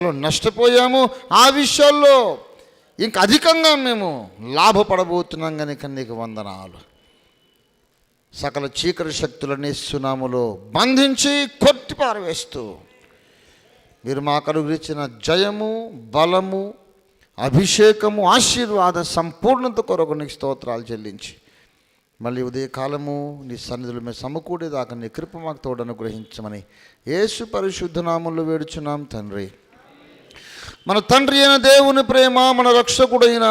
నష్టపోయాము, ఆ విషయాల్లో ఇంక అధికంగా మేము లాభపడబోతున్నాం కనుక నీకు వందనాలు. సకల చీకటి శక్తులని సునాములో బంధించి కొట్టి పారవేస్తూ మీరు మాకు అనుగ్రహించిన జయము, బలము, అభిషేకము, ఆశీర్వాద సంపూర్ణత కొరకు నీకు స్తోత్రాలు చెల్లించి మళ్ళీ ఉదయకాలము నీ సన్నిధులు మేము సమకూడేదాకా నీ కృప మాకు తోడు అనుగ్రహించమని యేసు పరిశుద్ధ నామములో వేడుచున్నాం తండ్రి. మన తండ్రి అయిన దేవుని ప్రేమ, మన రక్షకుడైన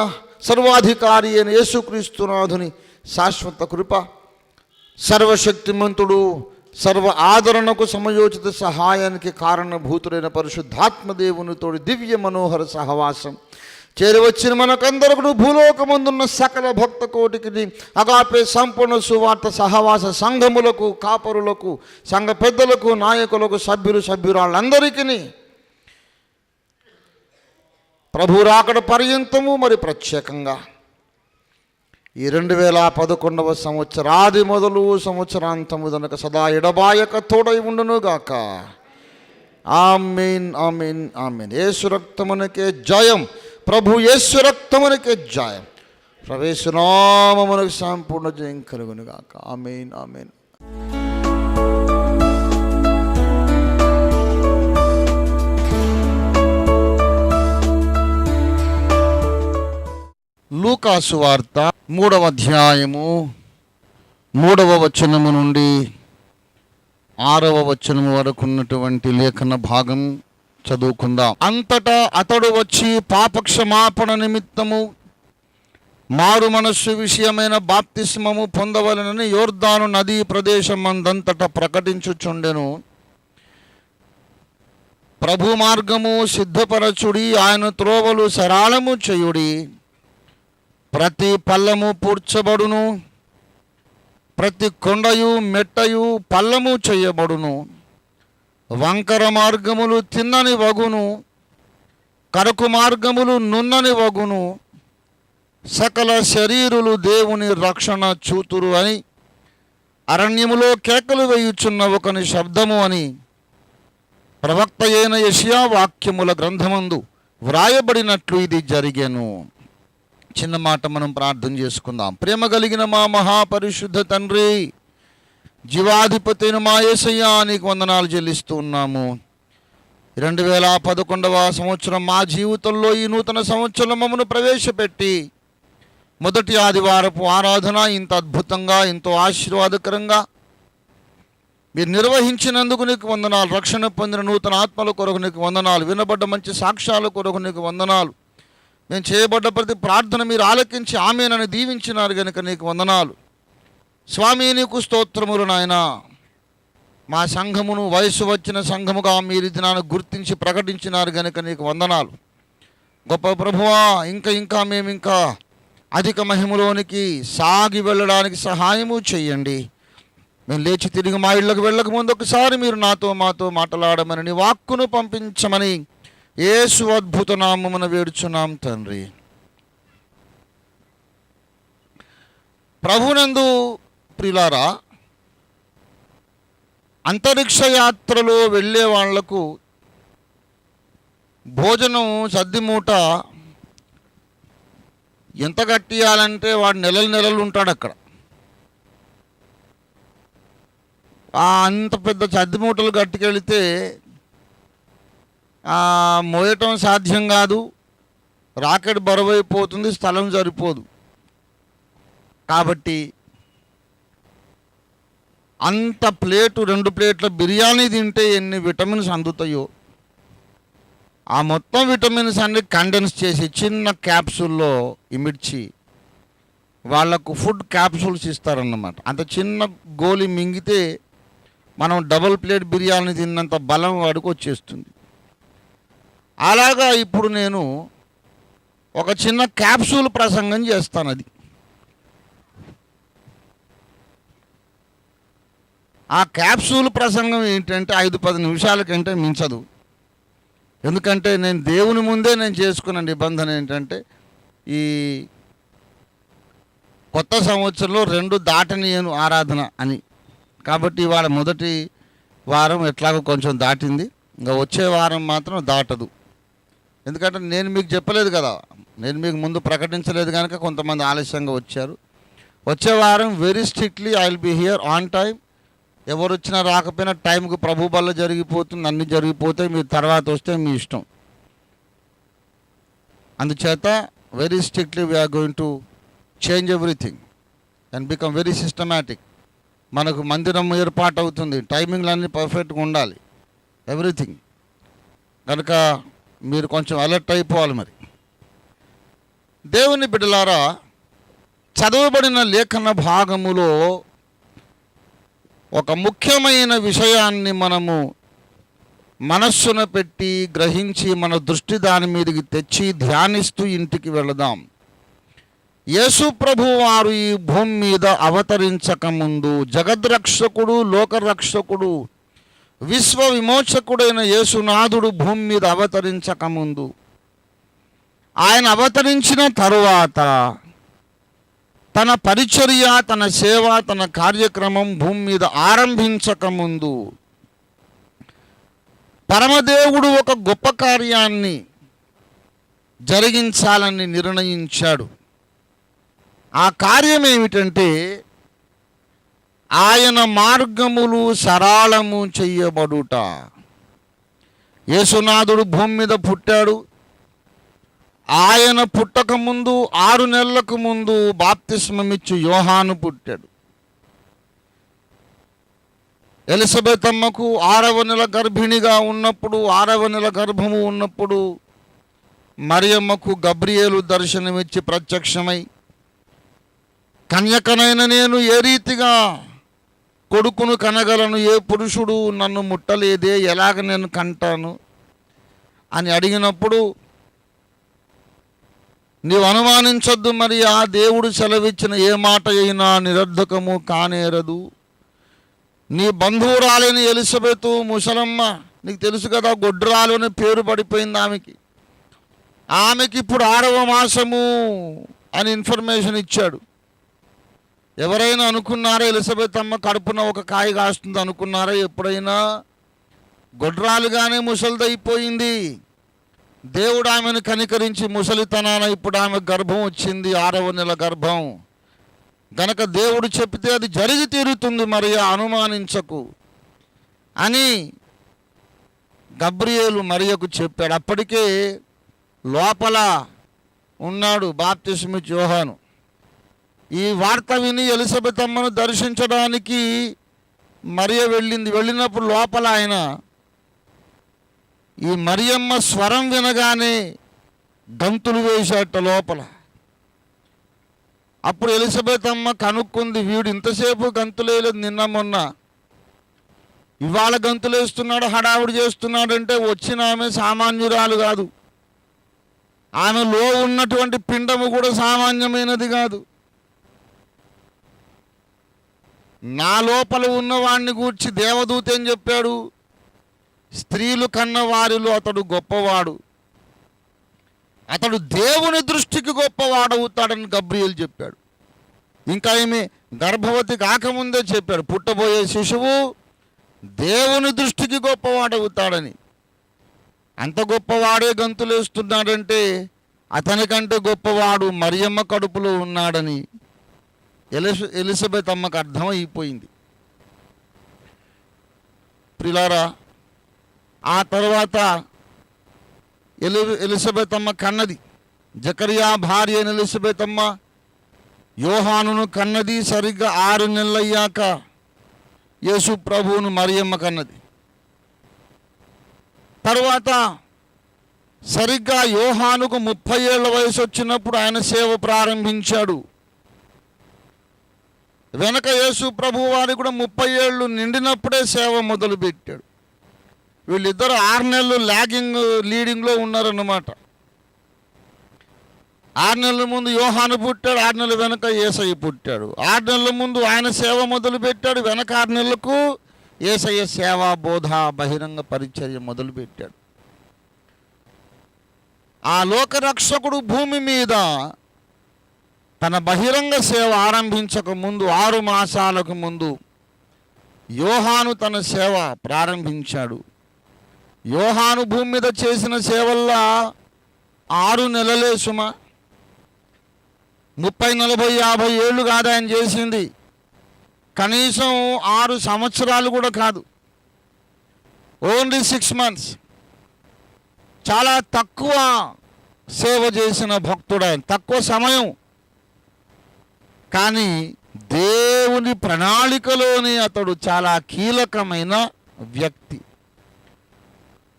సర్వాధికారి అయిన యేసుక్రీస్తునాథుని శాశ్వత కృప, సర్వశక్తిమంతుడు, సర్వ ఆదరణకు సమయోచిత సహాయానికి కారణభూతుడైన పరిశుద్ధాత్మ దేవునితోడి దివ్య మనోహర సహవాసం చేరవచ్చిన మనకందరకు భూలోకమందున్న సకల భక్త కోటికి అగాపే సంపూర్ణ సువార్త సహవాస సంఘములకు, కాపరులకు, సంఘ పెద్దలకు, నాయకులకు, సభ్యురాళ్ళందరికీ ప్రభు రాకడ పర్యంతము మరి ప్రత్యేకంగా ఈ 2011వ సంవత్సరాది మొదలు సంవత్సరాంతము దనక సదా ఎడబాయక తోడై ఉండునుగాక. ఆమేన్, ఆమేన్, ఆమేన్. యేసు రక్తమునకే జయం, ప్రభు యేసు రక్తమునకే జయం, ప్రవేశనామమునకు సంపూర్ణ జయం కలుగునుగాక. ఆమేన్, ఆమేన్. లూకాసు వార్త 3వ అధ్యాయము 3వ వచనము నుండి 6వ వచనము వరకు ఉన్నటువంటి లేఖన భాగం చదువుకుందాం. అంతటా అతడు వచ్చి పాపక్షమాపణ నిమిత్తము మారు మనస్సు విషయమైన బాప్తిస్మము పొందవలనని యోర్దాను నదీ ప్రదేశమందంతట ప్రకటించుచుండెను. ప్రభు మార్గము సిద్ధపరచుడి, ఆయన త్రోవలు సరళము చేయుడి. ప్రతి పల్లము పూడ్చబడును, ప్రతి కొండయు మెట్టయు పల్లము చేయబడును. వంకర మార్గములు తిన్నని వగును, కరకు మార్గములు నున్నని వగును. సకల శరీరులు దేవుని రక్షణ చూతురు అని అరణ్యములో కేకలు వేయుచున్న ఒకని శబ్దము అని ప్రవక్త అయిన యెషయా వాక్యముల గ్రంథమందు వ్రాయబడినట్లు ఇది జరిగెను. చిన్న మాట మనం ప్రార్థన చేసుకుందాం. ప్రేమ కలిగిన మా మహాపరిశుద్ధ తండ్రి, జీవాధిపతి అయిన మా యేసయ్యా, నీకు వందనాలు చెల్లిస్తూ ఉన్నాము. 2011వ సంవత్సరం మా జీవితంలో ఈ నూతన సంవత్సరం మమ్మను ప్రవేశపెట్టి మొదటి ఆదివారపు ఆరాధన ఇంత అద్భుతంగా, ఎంతో ఆశీర్వాదకరంగా మీరు నిర్వహించినందుకు నీకు వందనాలు. రక్షణ పొందిన నూతన ఆత్మల కొరకు నీకు వందనాలు. వినబడ్డ మంచి సాక్ష్యాల కొరకు నీకు వందనాలు. మేము చేయబడ్డ ప్రతి ప్రార్థన మీరు ఆలకించి ఆమేనని దీవించినారు కనుక నీకు వందనాలు. స్వామి, నీకు స్తోత్రములు నాయన. మా సంఘమును వయసు వచ్చిన సంఘముగా మీరు దినాన్ని గుర్తించి ప్రకటించినారు కనుక నీకు వందనాలు. గొప్ప ప్రభువా, ఇంకా మేము ఇంకా అధిక మహిమలోనికి సాగి వెళ్ళడానికి సహాయము చేయండి. మేము లేచి తిరిగి మా ఇళ్ళకు వెళ్ళక ముందు ఒకసారి మీరు మాతో మాట్లాడమని, నీ వాక్కును పంపించమని యేసు అద్భుత నామమున వేడుచున్నాం తండ్రి. ప్రభునందు ప్రియులారా, అంతరిక్ష యాత్రలో వెళ్ళే వాళ్లకు భోజనం సద్దిమూట ఎంత కట్టియాలంటే వాడు నెలలు ఉంటాడు అక్కడ. అంత పెద్ద సద్దిమూటలు కట్టుకెళితే మోయటం సాధ్యం కాదు. రాకెట్ బరువైపోతుంది, స్థలం సరిపోదు. కాబట్టి అంత ప్లేటు 2 ప్లేట్ల బిర్యానీ తింటే ఎన్ని విటమిన్స్ అందుతాయో ఆ మొత్తం విటమిన్స్ అన్ని కండెన్స్ చేసి చిన్న క్యాప్సూల్లో ఇమిడ్చి వాళ్లకు ఫుడ్ క్యాప్సూల్స్ ఇస్తారన్నమాట. అంత చిన్న గోలి మింగితే మనం డబుల్ ప్లేట్ బిర్యానీ తిన్నంత బలం వాడికి వచ్చేస్తుంది. అలాగా ఇప్పుడు నేను ఒక చిన్న క్యాప్సూల్ ప్రసంగం చేస్తాను. అది ఆ క్యాప్సూల్ ప్రసంగం ఏంటంటే 5-10 నిమిషాల కంటే మించదు. ఎందుకంటే నేను దేవుని ముందే నేను చేసుకున్న నిబంధన ఏంటంటే ఈ కొత్త సంవత్సరంలో 2 దాటనీయను ఆరాధన అని. కాబట్టి ఇవాళ మొదటి వారం ఎట్లాగో కొంచెం దాటింది, ఇంకా వచ్చే వారం మాత్రం దాటదు. ఎందుకంటే నేను మీకు చెప్పలేదు కదా, నేను మీకు ముందు ప్రకటించలేదు కనుక కొంతమంది ఆలస్యంగా వచ్చారు. వచ్చే వారం very strictly I will be here on time. ఎవరు వచ్చినా రాకపోయినా టైంకు ప్రభు వల్ల జరిగిపోతుంది, అన్నీ జరిగిపోతాయి. మీరు తర్వాత వస్తే మీ ఇష్టం. అందుచేత very strictly we are going to change everything and become very systematic. మనకు మందిరం ఏర్పాటు అవుతుంది, టైమింగ్లు అన్నీ పర్ఫెక్ట్గా ఉండాలి, ఎవ్రీథింగ్. కనుక మీరు కొంచెం అలర్ట్ అయిపోవాలి. మరి దేవుని బిడ్డలారా, చదవబడిన లేఖన భాగములో ఒక ముఖ్యమైన విషయాన్ని మనము మనస్సున పెట్టి గ్రహించి మన దృష్టి దాని మీదకి తెచ్చి ధ్యానిస్తూ ఇంటికి వెళదాం. యేసు ప్రభు వారు ఈ భూమి మీద అవతరించకముందు, జగద్రక్షకుడు, లోకరక్షకుడు, విశ్వ విమోచకుడైన యేసునాథుడు భూమి మీద అవతరించకముందు, ఆయన అవతరించిన తరువాత తన పరిచర్య, తన సేవ, తన కార్యక్రమం భూమి మీద ఆరంభించకముందు పరమదేవుడు ఒక గొప్ప కార్యాన్ని జరిగించాలని నిర్ణయించాడు. ఆ కార్యం ఏమిటంటే, ఆయన మార్గములు సరళము చెయ్యబడుట. యేసునాథుడు భూమి మీద పుట్టాడు. ఆయన పుట్టకముందు 6 నెలలకు ముందు బాప్తిస్మమిచ్చు యోహాను పుట్టాడు. ఎలిజబెత్ అమ్మకు 6వ నెల గర్భిణిగా ఉన్నప్పుడు, 6వ నెల గర్భము ఉన్నప్పుడు మరియమ్మకు గబ్రియేలు దర్శనమిచ్చి ప్రత్యక్షమై, కన్యకనైన నేను ఏ రీతిగా కొడుకును కనగలను, ఏ పురుషుడు నన్ను ముట్టలేదే, ఎలాగ నేను కంటాను అని అడిగినప్పుడు, నీవు అనుమానించొద్దు, మరి ఆ దేవుడు సెలవిచ్చిన ఏ మాట అయినా నిరర్ధకము కానేరదు. నీ బంధువురాలైన ఎలిజబెతు ముసలమ్మ, నీకు తెలుసు కదా, గొడ్రాలు అని పేరు పడిపోయింది ఆమెకి ఇప్పుడు 6వ మాసము అని ఇన్ఫర్మేషన్ ఇచ్చాడు. ఎవరైనా అనుకున్నారా ఎలిజబెత్ అమ్మ కడుపున ఒక కాయ కాస్తుంది అనుకున్నారా? ఎప్పుడైనా? గొడ్రాలుగానే ముసలిదైపోయింది. దేవుడు ఆమెను కనికరించి ముసలితనాన ఇప్పుడు ఆమె గర్భం వచ్చింది, 6వ నెల గర్భం. గనక దేవుడు చెప్తే అది జరిగి తీరుతుంది, మరి అనుమానించకు అని గబ్రియేలు మరియకు చెప్పాడు. అప్పటికే లోపల ఉన్నాడు బాప్తిస్మిచ్చు యోహాను. ఈ వార్త విని ఎలిజబెత్ అమ్మను దర్శించడానికి మరియ వెళ్ళినప్పుడు లోపల ఆయన ఈ మరియమ్మ స్వరం వినగానే గంతులు వేశాట లోపల. అప్పుడు ఎలిజబెత్ అమ్మ కనుక్కుంది, వీడు ఇంతసేపు గంతులేలేదు, నిన్న మొన్న, ఇవాళ గంతులేస్తున్నాడు, హడావుడి చేస్తున్నాడంటే వచ్చిన ఆమె సామాన్యురాలు కాదు. ఆమెలో ఉన్నటువంటి పిండము కూడా సామాన్యమైనది కాదు. నా లోపల ఉన్నవాడిని గూర్చి దేవదూత ఏం చెప్పాడు? స్త్రీలు కన్న వారిలో అతడు గొప్పవాడు, అతడు దేవుని దృష్టికి గొప్పవాడవుతాడని గబ్రియేలు చెప్పాడు. ఇంకా ఏమి గర్భవతి కాకముందే చెప్పాడు, పుట్టబోయే శిశువు దేవుని దృష్టికి గొప్పవాడవుతాడని. అంత గొప్పవాడే గంతులేస్తున్నాడంటే అతనికంటే గొప్పవాడు మరియమ్మ కడుపులో ఉన్నాడని ఎలిజబెత్ అమ్మకు అర్థమైపోయింది. ప్రిలారా, ఆ తర్వాత ఎలిజబెత్ అమ్మ కన్నది. జకరియా భార్య అయిన ఎలిజబెత్ అమ్మ యోహానును కన్నది. సరిగ్గా 6 నెలలయ్యాక యేసు ప్రభువును మరియమ్మ కన్నది. తర్వాత సరిగ్గా యోహానుకు 30 ఏళ్ల వయసు వచ్చినప్పుడు ఆయన సేవ ప్రారంభించాడు. వెనక యేసు ప్రభు వారికి కూడా 30 ఏళ్ళు నిండినప్పుడే సేవ మొదలుపెట్టాడు. వీళ్ళిద్దరు 6 నెలలు లీడింగ్లో ఉన్నారన్నమాట. 6 నెలల ముందు యోహాను పుట్టాడు, 6 నెలల వెనక యేసయ్య పుట్టాడు. 6 నెలల ముందు ఆయన సేవ మొదలుపెట్టాడు, వెనక 6 నెలలకు యేసయ్య సేవ, బోధ, బహిరంగ పరిచర్య మొదలుపెట్టాడు. ఆ లోకరక్షకుడు భూమి మీద తన బహిరంగ సేవ ఆరంభించక ముందు 6 మాసాలకు ముందు యోహాను తన సేవ ప్రారంభించాడు. యోహాను భూమి మీద చేసిన సేవల్లా 6 నెలలే సుమా, 30, 40, 50 ఏళ్ళు కాదు ఆయన చేసింది. కనీసం 6 సంవత్సరాలు కూడా కాదు, ఓన్లీ 6 months. చాలా తక్కువ సేవ చేసిన భక్తుడు ఆయన, తక్కువ సమయం. కానీ దేవుని ప్రణాళికలోని అతడు చాలా కీలకమైన వ్యక్తి.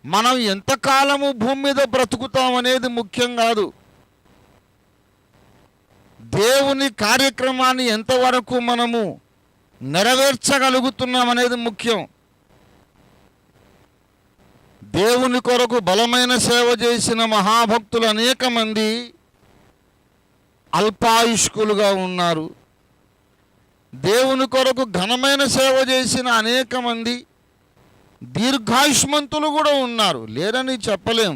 మనం ఎంతకాలము భూమి మీద బ్రతుకుతాం అనేది ముఖ్యం కాదు, దేవుని కార్యక్రమాన్ని ఎంతవరకు మనము నెరవేర్చగలుగుతున్నాం అనేది ముఖ్యం. దేవుని కొరకు బలమైన సేవ చేసిన మహాభక్తులు అనేక మంది అల్పాయుష్కులుగా ఉన్నారు. దేవుని కొరకు ఘనమైన సేవ చేసిన అనేక మంది దీర్ఘాయుష్మంతులు కూడా ఉన్నారు, లేరని చెప్పలేం.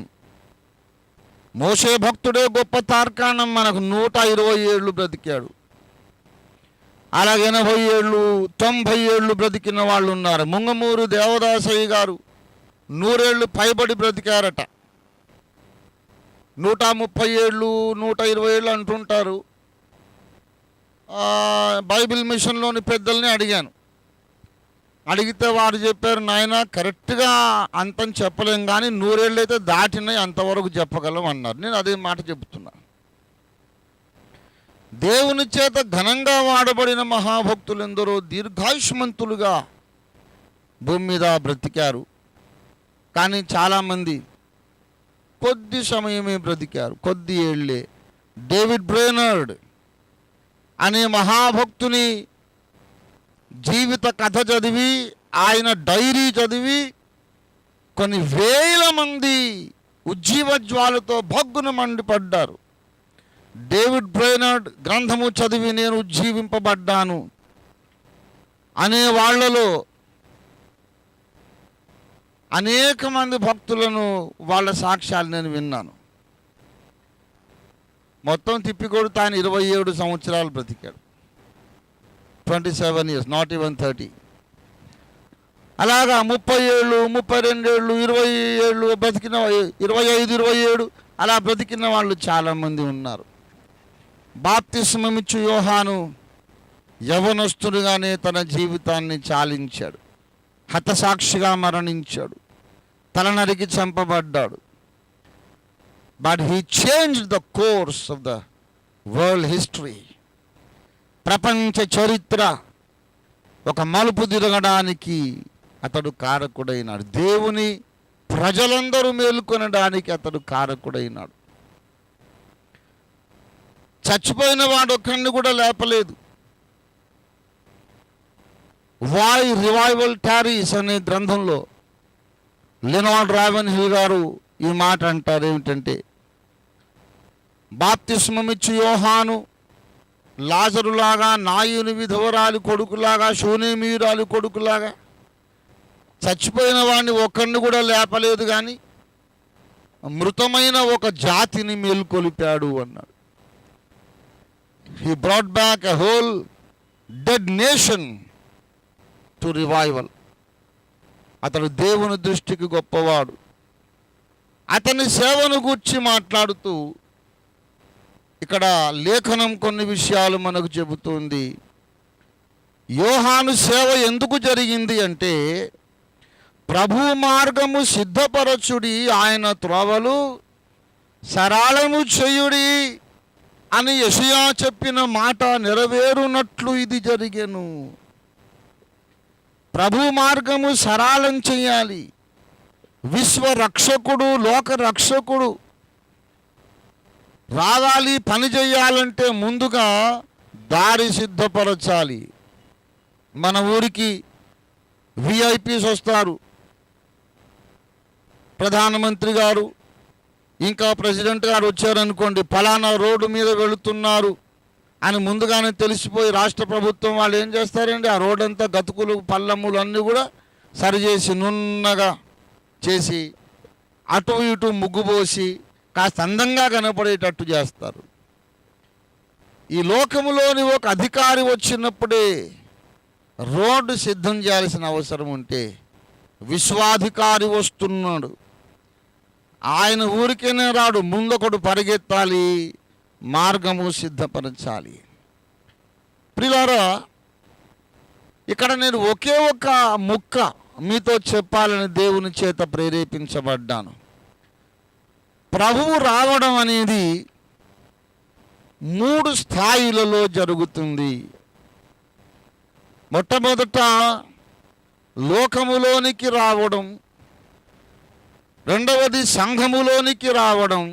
మోషే భక్తుడే గొప్ప తార్కాణం, మనకు 120 ఏళ్ళు బ్రతికాడు. అలాగే 80 ఏళ్ళు 90 ఏళ్ళు బ్రతికిన వాళ్ళు ఉన్నారు. ముంగమూరు దేవదాసయ్య గారు 100 ఏళ్ళు పైబడి బ్రతికారట. 130 ఏళ్ళు 120 ఏళ్ళు అంటుంటారు. బైబిల్ మిషన్లోని పెద్దల్ని అడిగాను, అడిగితే వారు చెప్పారు, నాయన కరెక్ట్గా అంతని చెప్పలేం కానీ 100 ఏళ్ళు అయితే దాటినాయి, అంతవరకు చెప్పగలం అన్నారు. నేను అదే మాట చెబుతున్నా. దేవుని చేత ఘనంగా వాడబడిన మహాభక్తులు ఎందరో దీర్ఘాయుష్మంతులుగా భూమి మీద బ్రతికారు. కానీ చాలామంది కొద్ది సమయమే బ్రతికారు, కొద్ది ఏళ్ళే. డేవిడ్ బ్రేనర్డ్ అనే మహాభక్తుని జీవిత కథ చదివి, ఆయన డైరీ చదివి కొన్ని వేల మంది ఉజ్జీవజ్వాలతో భగ్గున మండిపడ్డారు. డేవిడ్ బ్రేనర్డ్ గ్రంథము చదివి నేను ఉజ్జీవింపబడ్డాను అనే వాళ్ళలో అనేక మంది భక్తులను వాళ్ళ సాక్ష్యాలు నేను విన్నాను. మొత్తం తిప్పికొడుతా ఆయన 27 సంవత్సరాలు బ్రతికాడు. 27 years, నాట్ ఈవెన్ 30. అలాగా 30 ఏళ్ళు 32 ఏళ్ళు 20 ఏళ్ళు బ్రతికిన, 25, 27 అలా బ్రతికిన వాళ్ళు చాలామంది ఉన్నారు. బాప్తిస్మమిచ్చు యోహాను యవనస్తుడిగానే తన జీవితాన్ని చాలించాడు, హతసాక్షిగా మరణించాడు, తల నరికి చంపబడ్డాడు. But he changed the course of the world history. ప్రపంచ చరిత్ర ఒక మలుపు తిరగడానికి అతడు కారకుడైనాడు. దేవుని ప్రజలందరూ మేలుకొనడానికి అతడు కారకుడైనాడు. చచ్చిపోయిన వాడు ఒక్కడిని కూడా లేపలేదు. వై రివైవల్ టారీస్ అనే గ్రంథంలో లెనార్డ్ రావెన్హిల్ గారు ఈ మాట అంటారు, ఏమిటంటే బాప్తిస్మమిచ్చు యోహాను లాజరులాగా, నాయుని విధవరాలి కొడుకులాగా, షూనేమీరాలి కొడుకులాగా చచ్చిపోయిన వాడిని ఒక్కడిని కూడా లేపలేదు, కానీ మృతమైన ఒక జాతిని మేల్కొలిపాడు అన్నాడు. He brought back a whole dead nation to revival. అతడు దేవుని దృష్టికి గొప్పవాడు. అతని సేవను గూర్చి మాట్లాడుతూ ఇక్కడ లేఖనం కొన్ని విషయాలు మనకు చెబుతుంది. యోహాను సేవ ఎందుకు జరిగింది అంటే, ప్రభు మార్గము సిద్ధపరచుడి, ఆయన త్రోవలు సరళము చేయుడి అని యెషయా చెప్పిన మాట నెరవేరునట్లు ఇది జరిగెను. ప్రభు మార్గము సరళం చేయాలి. విశ్వరక్షకుడు, లోక రక్షకుడు రావాలి, పని చేయాలంటే ముందుగా దారి సిద్ధపరచాలి. మన ఊరికి విఐపీస్ వస్తారు, ప్రధానమంత్రి గారు ఇంకా ప్రెసిడెంట్ గారు వచ్చారనుకోండి, ఫలానా రోడ్డు మీద వెళుతున్నారు అని ముందుగానే తెలిసిపోయి రాష్ట్ర ప్రభుత్వం వాళ్ళు ఏం చేస్తారండి, ఆ రోడ్ అంతా గతుకులు పల్లములు అన్నీ కూడా సరిచేసి నున్నగా చేసి అటు ఇటు ముగ్గు పోసి కాస్త అందంగా కనపడేటట్టు చేస్తారు. ఈ లోకములోని ఒక అధికారి వచ్చినప్పుడే రోడ్డు సిద్ధం చేయాల్సిన అవసరం ఉంటే, విశ్వాధికారి వస్తున్నాడు, ఆయన ఊరికేనే రాడు, ముందొకడు పరిగెత్తాలి, మార్గము సిద్ధపరచాలి. ప్రియులారా, ఇక్కడ నేను ఒకే ఒక ముక్క మీతో చెప్పాలని దేవుని చేత ప్రేరేపించబడ్డాను. ప్రభువు రావడం అనేది 3 స్థాయిలలో జరుగుతుంది. మొట్టమొదట లోకములోనికి రావడం, రెండవది సంఘములోనికి రావడం,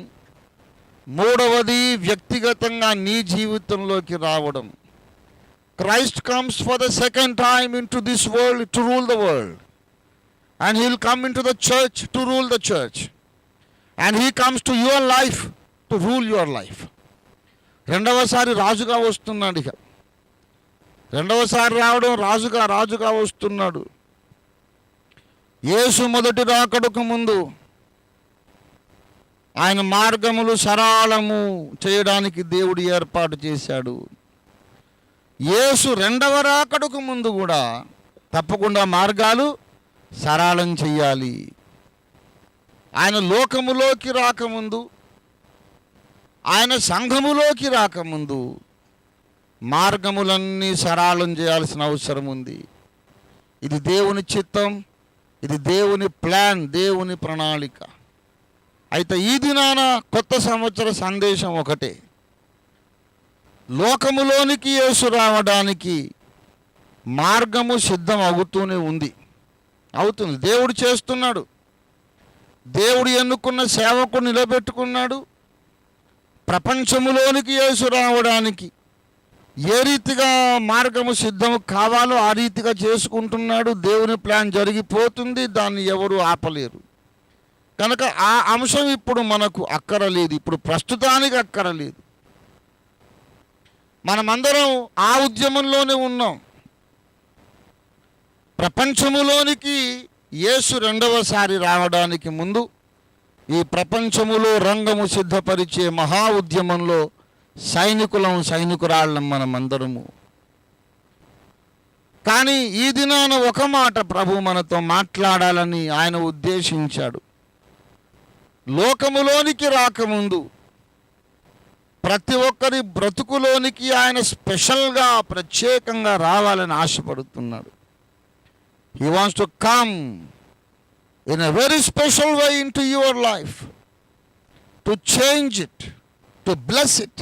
మూడవది వ్యక్తిగతంగా నీ జీవితంలోకి రావడం. Christ comes for the second time into this world to rule the world, and he will come into the church to rule the church, and he comes to your life to rule your life. రెండవసారి రాజుగా వస్తున్నాడు. ఇక రెండవసారి రావడం, రాజుగా వస్తున్నాడు. యేసు మొదటి రాకడకు ముందు ఆయన మార్గములు సరళము చేయడానికి దేవుడు ఏర్పాటు చేశాడు. యేసు రెండవ రాకడకు ముందు కూడా తప్పకుండా మార్గాలు సరళం చెయ్యాలి. ఆయన లోకములోకి రాకముందు, ఆయన సంఘములోకి రాకముందు మార్గములన్నీ సరళం చేయాల్సిన అవసరం ఉంది. ఇది దేవుని చిత్తం, ఇది దేవుని ప్లాన్, దేవుని ప్రణాళిక. అయితే ఈ దినాన కొత్త సంవత్సర సందేశం ఒకటే. లోకములోనికి యేసు రావడానికి మార్గము సిద్ధం అవుతూనే అవుతుంది. దేవుడు చేస్తున్నాడు. దేవుడు ఎన్నుకున్న సేవకుడు నిలబెట్టుకున్నాడు. ప్రపంచములోనికి యేసు రావడానికి ఏ రీతిగా మార్గము సిద్ధం కావాలో ఆ రీతిగా చేసుకుంటున్నాడు. దేవుని ప్లాన్ జరిగిపోతుంది, దాన్ని ఎవరు ఆపలేరు. కనుక ఆ అంశం ఇప్పుడు మనకు అక్కరలేదు, ఇప్పుడు ప్రస్తుతానికి అక్కరలేదు. మనమందరం ఆ ఉద్యమంలోనే ఉన్నాం. ప్రపంచములోనికి యేసు రెండవసారి రావడానికి ముందు ఈ ప్రపంచములో రంగము సిద్ధపరిచే మహా ఉద్యమంలో సైనికురాళ్ళం మనమందరము. కానీ ఈ దినాన ఒక మాట ప్రభు మనతో మాట్లాడాలని ఆయన ఉద్దేశించాడు. లోకములోనికి రాకముందు ప్రతి ఒక్కరి బ్రతుకులోనికి ఆయన స్పెషల్గా, ప్రత్యేకంగా రావాలని ఆశపడుతున్నాడు. He wants to come in a very special way into your life, to change it, to bless it,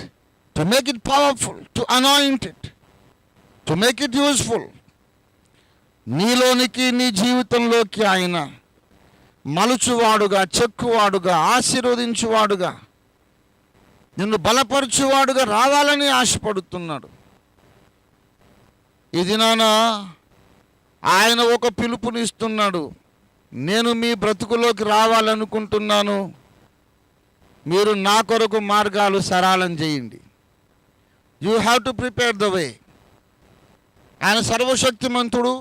to make it powerful, to anoint it, to make it useful. నీలోనికి, నీ జీవితంలోకి ఆయన మలుచువాడుగా, చెక్కువాడుగా, ఆశీర్వదించువాడుగా, నిన్ను బలపరచువాడుగా రావాలని ఆశపడుతున్నాడు. ఇది నాన్న ఆయన ఒక పిలుపునిస్తున్నాడు. నేను మీ బ్రతుకులోకి రావాలనుకుంటున్నాను, మీరు నా కొరకు మార్గాలు సరళం చేయండి. You have to prepare the way. ఆయన సర్వశక్తిమంతుడు.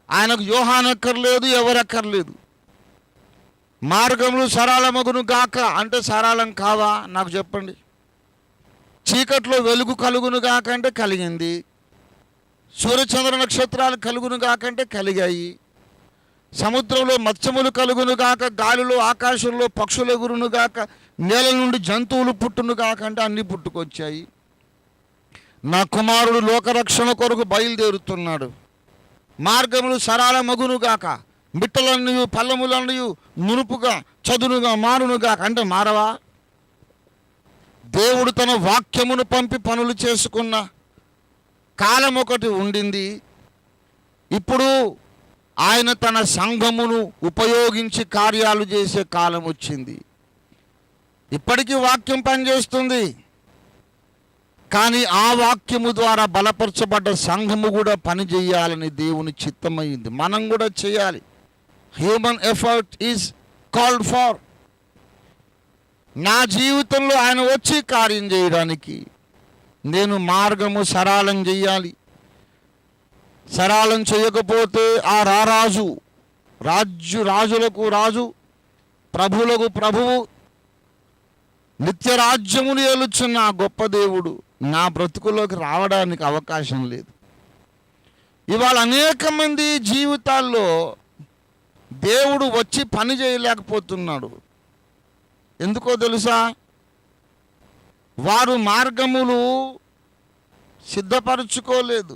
ఆయనకు యోహానక్కర్లేదు, ఎవరక్కర్లేదు. మార్గములు సరళమగును గాక అంటే సరళం కావా నాకు చెప్పండి. చీకట్లో వెలుగు కలుగును గాక అంటే కలిగింది. సూర్యచంద్ర నక్షత్రాలు కలుగును గాక అంటే కలిగాయి. సముద్రంలో మత్స్యములు కలుగును గాక, గాలిలో ఆకాశంలో పక్షులు ఎగురును గాక, నేల నుండి జంతువులు పుట్టును గాక అంటే అన్నీ పుట్టుకొచ్చాయి. నా కుమారుడు లోకరక్షణ కొరకు బయలుదేరుతున్నాడు. మార్గములు సరళమగును గాక, మిట్టలన్నీ పల్లములన్నీ మునుపుగా చదునుగా మారునుగా అంటే మారవా? దేవుడు తన వాక్యమును పంపి పనులు చేసుకున్న కాలం ఒకటి ఉండింది. ఇప్పుడు ఆయన తన సంఘమును ఉపయోగించి కార్యాలు చేసే కాలం వచ్చింది. ఇప్పటికీ వాక్యం పనిచేస్తుంది, కానీ ఆ వాక్యము ద్వారా బలపరచబడ్డ సంఘము కూడా పని చేయాలని దేవుని చిత్తమైంది. మనం కూడా చేయాలి. Human effort is called for. నా జీవితంలో ఆయన వచ్చి కార్యం చేయడానికి నేను మార్గము సరళం చేయాలి. సరళం చేయకపోతే ఆ రాజులకు రాజు, ప్రభువులకు ప్రభువు, నిత్యరాజ్యమును ఏలుచున్న ఆ గొప్ప దేవుడు నా బ్రతుకులోకి రావడానికి అవకాశం లేదు. ఇవాళ అనేక మంది జీవితాల్లో దేవుడు వచ్చి పని చేయలేకపోతున్నాడు. ఎందుకో తెలుసా? వారు మార్గములు సిద్ధపరచుకోలేదు.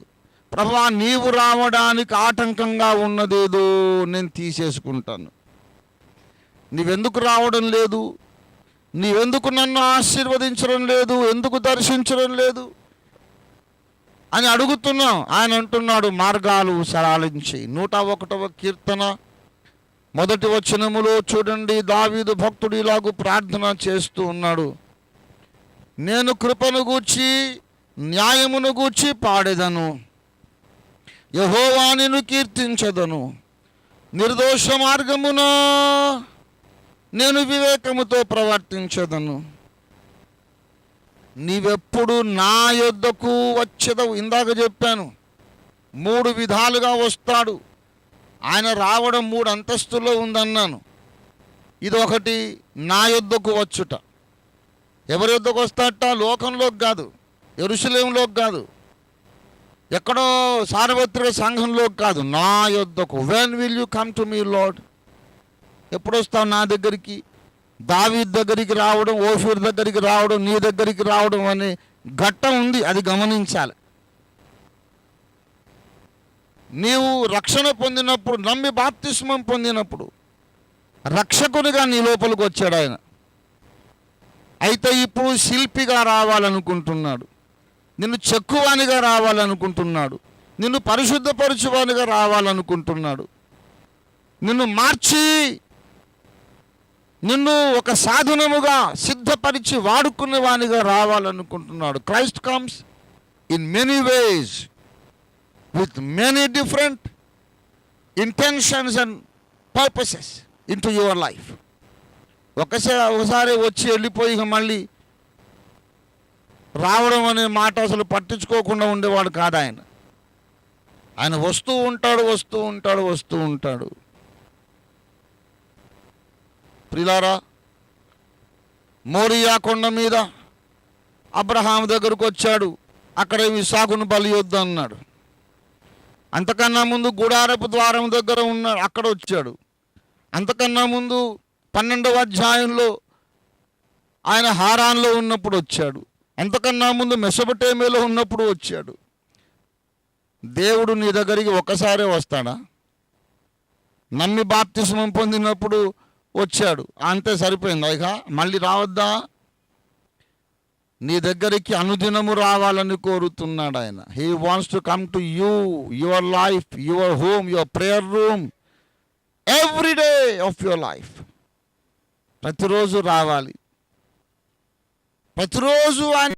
ప్రభువా, నీవు రావడానికి ఆటంకంగా ఉన్నదేదో నేను తీసేసుకుంటాను. నీవెందుకు రావడం లేదు? నీవెందుకు నన్ను ఆశీర్వదించడం లేదు? ఎందుకు దర్శించడం లేదు అని అడుగుతున్నాం. ఆయన అంటున్నాడు, మార్గాలు సరళించి. 101వ కీర్తన 1 వచనములో చూడండి, దావీదు భక్తుడు ఇలాగూ ప్రార్థన చేస్తూ ఉన్నాడు. నేను కృపను గూర్చి న్యాయమును గూర్చి పాడెదను, యెహోవా నిన్ను కీర్తించెదను. నిర్దోష మార్గమున నేను వివేకముతో ప్రవర్తించెదను. నీవెప్పుడు నా యొద్దకు వచ్చేదవు. ఇందాక చెప్పాను, 3 విధాలుగా వస్తాడు. ఆయన రావడం 3 అంతస్తుల్లో ఉందన్నాను. ఇది ఒకటి, నా యొద్దకు వచ్చుట. ఎవరి యొద్దకు వస్తాట? లోకంలోకి కాదు, యెరూషలేములోకి కాదు, ఎక్కడో సార్వత్రిక సంఘంలోకి కాదు, నా యొద్దకు. When will you come to me lord? ఎప్పుడు వస్తావు నా దగ్గరికి? దావీదు దగ్గరికి రావడం, ఓఫీర్ దగ్గరికి రావడం, నీ దగ్గరికి రావడం అనే ఘట్టం ఉంది, అది గమనించాలి. నీవు రక్షణ పొందినప్పుడు, నమ్మి బాప్తిస్మం పొందినప్పుడు రక్షకునిగా నీ లోపలికి వచ్చాడు ఆయన. అయితే ఇప్పుడు శిల్పిగా రావాలనుకుంటున్నాడు, నిన్ను చెక్కువానిగా రావాలనుకుంటున్నాడు, నిన్ను పరిశుద్ధపరచువానిగా రావాలనుకుంటున్నాడు, నిన్ను మార్చి నిన్ను ఒక సాధనముగా సిద్ధపరిచి వాడుకునే వానిగా రావాలనుకుంటున్నాడు. Christ comes in many ways with many different intentions and purposes into your life. ఒకసారి వచ్చి వెళ్ళిపోయి ఇక మళ్ళీ రావడం అనే మాట అసలు పట్టించుకోకుండా ఉండేవాడు కాదు ఆయన. ఆయన వస్తూ ఉంటాడు, వస్తూ ఉంటాడు, వస్తూ ఉంటాడు. ప్రియులారా, మోరియా కొండ మీద అబ్రహాం దగ్గరకు వచ్చాడు. అక్కడ ఇస్సాకును బలి యొద్దు అన్నాడు. అంతకన్నా ముందు గుడారపు ద్వారం దగ్గర ఉన్నాడు, అక్కడ వచ్చాడు. అంతకన్నా ముందు 12వ అధ్యాయంలో ఆయన హారాన్లో ఉన్నప్పుడు వచ్చాడు. అంతకన్నా ముందు మెసొపొటేమియాలో ఉన్నప్పుడు వచ్చాడు. దేవుడు నీ దగ్గరికి ఒక్కసారే వస్తాడా? నమ్మి బాప్తిస్మం పొందినప్పుడు వచ్చాడు, అంతే, సరిపోయింది. ఇక మళ్ళీ రావద్దా? నీ దగ్గరికి అనుదినము రావాలని కోరుతున్నాడు ఆయన. He wants to come to you, your life, your home, your prayer room, every day of your life. ప్రతిరోజు రావాలి, ప్రతిరోజు ఆయన